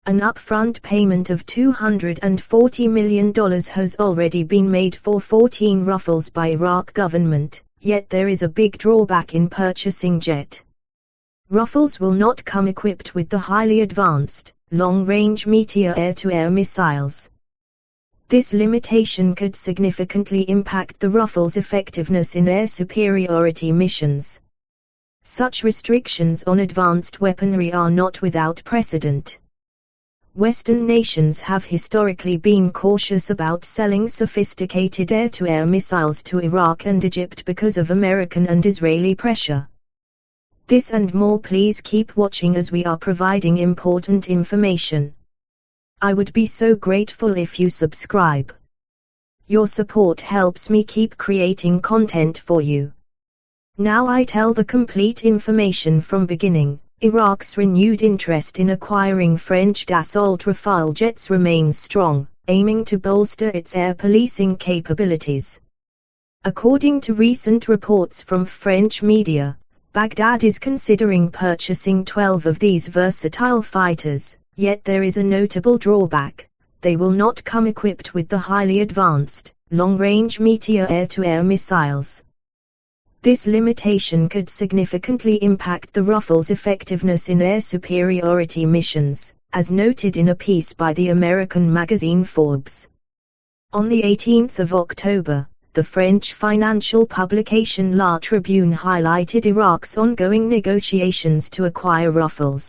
An upfront payment of $240 million has already been made for 14 Rafales by Iraq government, yet there is a big drawback in purchasing jet. Rafales will not come equipped with the highly advanced, long-range Meteor air-to-air missiles. This limitation could significantly impact the Rafales' effectiveness in air superiority missions. Such restrictions on advanced weaponry are not without precedent. Western nations have historically been cautious about selling sophisticated air-to-air missiles to Iraq and Egypt because of American and Israeli pressure. This and more, please keep watching as we are providing important information. I would be so grateful if you subscribe. Your support helps me keep creating content for you. Now I tell the complete information from beginning. Iraq's renewed interest in acquiring French Dassault Rafale jets remains strong, aiming to bolster its air policing capabilities. According to recent reports from French media, Baghdad is considering purchasing 12 of these versatile fighters, yet there is a notable drawback: they will not come equipped with the highly advanced, long-range Meteor air-to-air missiles. This limitation could significantly impact the Rafales' effectiveness in air superiority missions, as noted in a piece by the American magazine Forbes. On the 18th of October, the French financial publication La Tribune highlighted Iraq's ongoing negotiations to acquire Rafales.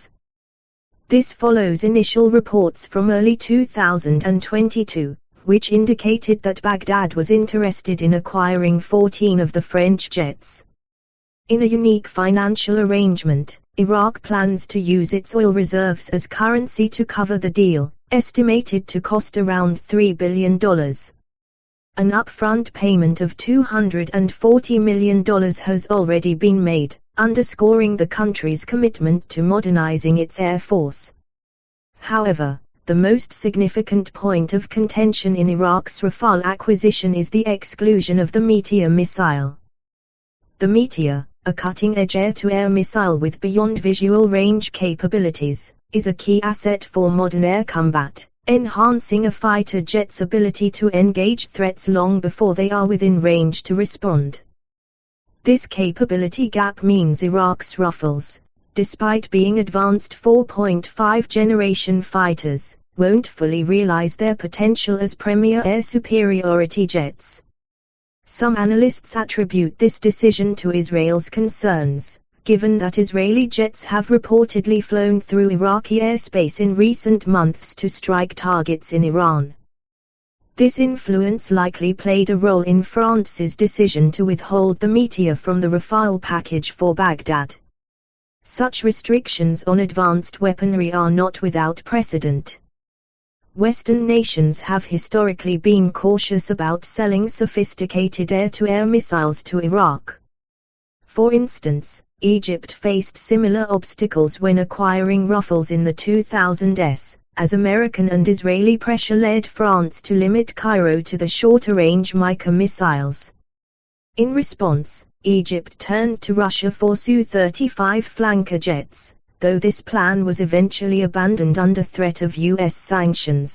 This follows initial reports from early 2022, which indicated that Baghdad was interested in acquiring 14 of the French jets. In a unique financial arrangement, Iraq plans to use its oil reserves as currency to cover the deal, estimated to cost around $3 billion. An upfront payment of $240 million has already been made, underscoring the country's commitment to modernizing its air force. However, the most significant point of contention in Iraq's Rafale acquisition is the exclusion of the Meteor missile. The Meteor, a cutting-edge air-to-air missile with beyond visual range capabilities, is a key asset for modern air combat, enhancing a fighter jet's ability to engage threats long before they are within range to respond. This capability gap means Iraq's Rafales, despite being advanced 4.5 generation fighters, won't fully realize their potential as premier air superiority jets. Some analysts attribute this decision to Israel's concerns, given that Israeli jets have reportedly flown through Iraqi airspace in recent months to strike targets in Iran. This influence likely played a role in France's decision to withhold the Meteor from the Rafale package for Baghdad. Such restrictions on advanced weaponry are not without precedent. Western nations have historically been cautious about selling sophisticated air-to-air missiles to Iraq. For instance, Egypt faced similar obstacles when acquiring Rafales in the 2000s, as American and Israeli pressure led France to limit Cairo to the shorter-range Mica missiles. In response, Egypt turned to Russia for Su-35 flanker jets, though this plan was eventually abandoned under threat of U.S. sanctions.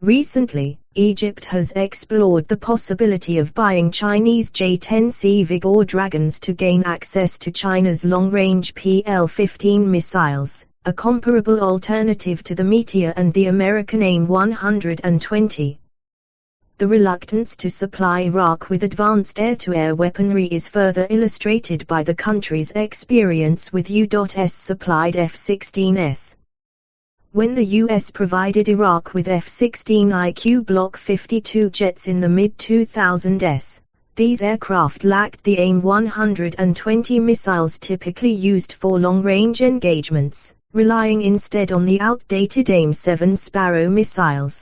Recently, Egypt has explored the possibility of buying Chinese J-10C Vigor Dragons to gain access to China's long-range PL-15 missiles, a comparable alternative to the Meteor and the American AIM-120. The reluctance to supply Iraq with advanced air-to-air weaponry is further illustrated by the country's experience with U.S. supplied F-16s. When the U.S. provided Iraq with F-16IQ Block 52 jets in the mid-2000s, these aircraft lacked the AIM-120 missiles typically used for long-range engagements, relying instead on the outdated AIM-7 Sparrow missiles.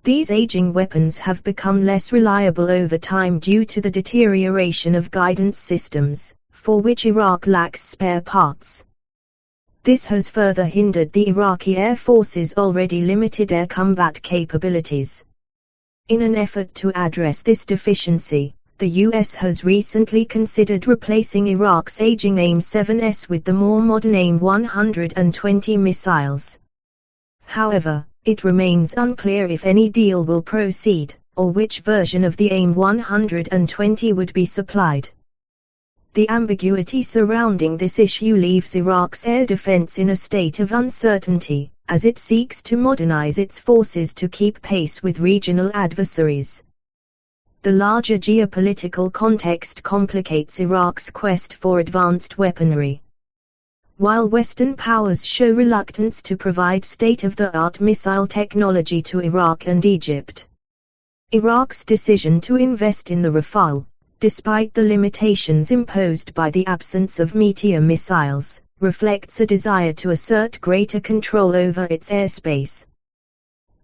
These aging weapons have become less reliable over time due to the deterioration of guidance systems, for which Iraq lacks spare parts. This has further hindered the Iraqi Air Force's already limited air combat capabilities. In an effort to address this deficiency, the U.S. has recently considered replacing Iraq's aging AIM-7s with the more modern AIM-120 missiles. However, it remains unclear if any deal will proceed, or which version of the AIM-120 would be supplied. The ambiguity surrounding this issue leaves Iraq's air defense in a state of uncertainty, as it seeks to modernize its forces to keep pace with regional adversaries. The larger geopolitical context complicates Iraq's quest for advanced weaponry. While Western powers show reluctance to provide state-of-the-art missile technology to Iraq and Egypt, Iraq's decision to invest in the Rafale, despite the limitations imposed by the absence of Meteor missiles, reflects a desire to assert greater control over its airspace.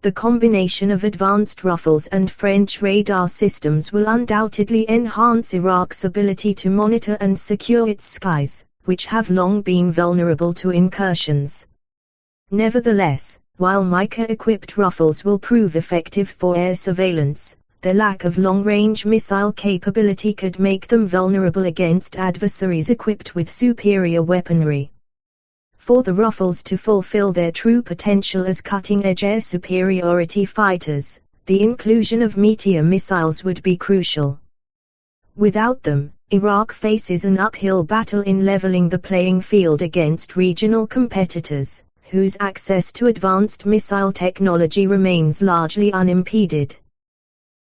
The combination of advanced Rafales and French radar systems will undoubtedly enhance Iraq's ability to monitor and secure its skies, which have long been vulnerable to incursions. Nevertheless, while Mica-equipped Rafales will prove effective for air surveillance, their lack of long-range missile capability could make them vulnerable against adversaries equipped with superior weaponry. For the Rafales to fulfill their true potential as cutting-edge air superiority fighters, the inclusion of Meteor missiles would be crucial. Without them, Iraq faces an uphill battle in leveling the playing field against regional competitors, whose access to advanced missile technology remains largely unimpeded.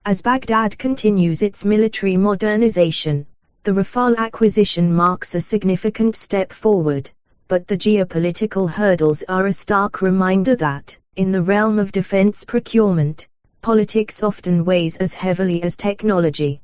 As Baghdad continues its military modernization, the Rafale acquisition marks a significant step forward, but the geopolitical hurdles are a stark reminder that, in the realm of defense procurement, politics often weighs as heavily as technology.